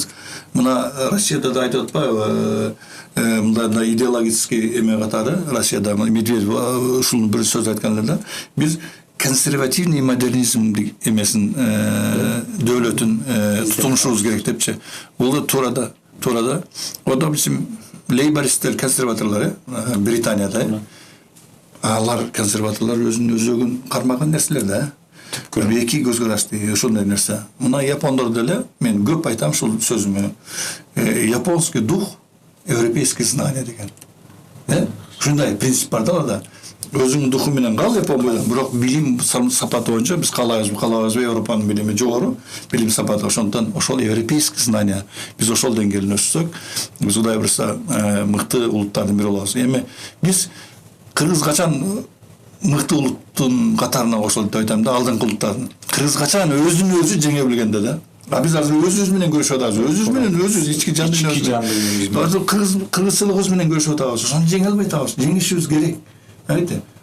Мына Россияда да айтып атпайбы, мындай идеологический эме катары, Россияда Медведев ушул бир сөз айткан эле да. Биз консервативный модернизм эмесин дөөлөтүн тутунушубуз керек депчи. Бул да туура да. Ода биздин лейбористтер, консерваторлор, Британияда, алар консерваторлор өзүнүн өзөгүн кармаган нерселер да. Эки көз карашты, ошондой нерсе. Мына япондор деле, мен көп айтам ушул сөзүмө. Японский дух, европейский знание деген. Ушундай принцип бар да. Өзүңдүн духу менен кал Япон бойдон, бирок билим сапаты боюнча биз калабызбы, Европанын билими жогору, билим сапаты, ошондон ошол европейский знание. Биз ошол деңгээлде өссөк, биз Кудай буйруса мыкты улуттардын бири болобуз. Эми биз кыргыз качан мыкты улуттун катарына кошулат деп айтам да, алдыңкы улуттардын. Кыргыз качан өзүн өзү жеңе билгенде да. Биз азыр өзүбүз менен көрүшүп атабыз. Өзүбүз менен өзүбүз ички жандын. Кыргызчылыгыбыз менен көрүшүп атабыз. Ошону жеңе албай атабыз. Жеңишибиз керек.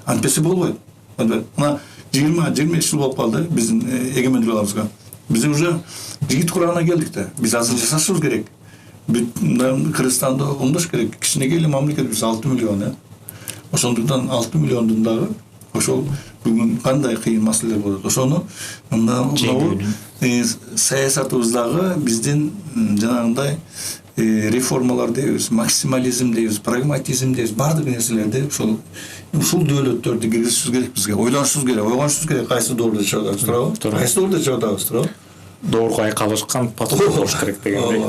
Антпесе болбойт. Мына 20-25 жыл болуп калды биздин эгемендүүлүк алабызга. Биз уже жигит курагына келдик да. Биз азыр жашашыбыз керек. Кыргызстанды оңдош керек. Кичинекей эле мамлекет, биз 6 миллион. Ошондуктан 6 миллиондун дагы ошол бүгүн кандай кыйын маселелер болот. Ошону саясатыбыздагы биздин жанагындай реформалар дейбиз, максимализм дейбиз, прагматизм дейбиз, бардык нерселерди ушул дөөлөттөрдү киргизишибиз керек бизге. Ойлонушубуз керек, кайсы доордо жашап атабыз, туурабы? Кайсы доордо жашап атабыз, туурабы? Доорго айкалышкан поток болуш керек дегендей.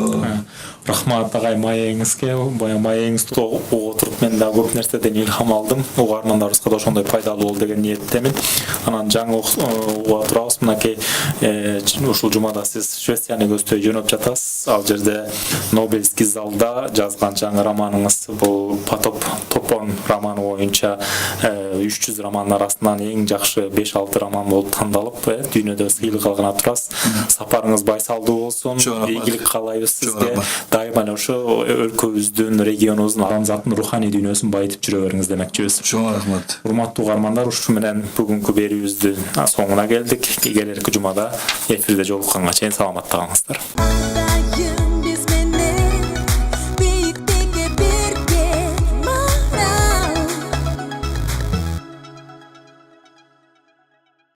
Рахмат агай маегиңизге, баягы маегиңизди отуруп мен да көп нерседен илхам алдым. Угармандарыбызга да ошондой пайдалуу болду деген ниеттемин. Анан жаңы уга турабыз. Мынакей ушул жумада сиз Швецияны көздөй жөнөп жатасыз. Ал жерде Нобелевский залда жазган жаңы романыңыз, бул Топон романы боюнча 300 романдын арасынан эң жакшы 5-6 роман болуп тандалып, дүйнөдө сыйлык алган турасыз. Сапарыңыз байсалдуу болсун. Ийгилик каалайбыз сизге. Дайыма эле ошо өлкөбүздүн, регионубуздун адамзаттын руханий дүйнөсүн байытып жүрө бериңиз демекчибиз. Чоң рахмат. Урматтуу угармандар, ушу менен бүгүнкү берүүбүздүн соңуна келдик. Келерки жумада эфирде жолукканга чейин саламатта калыңыздар.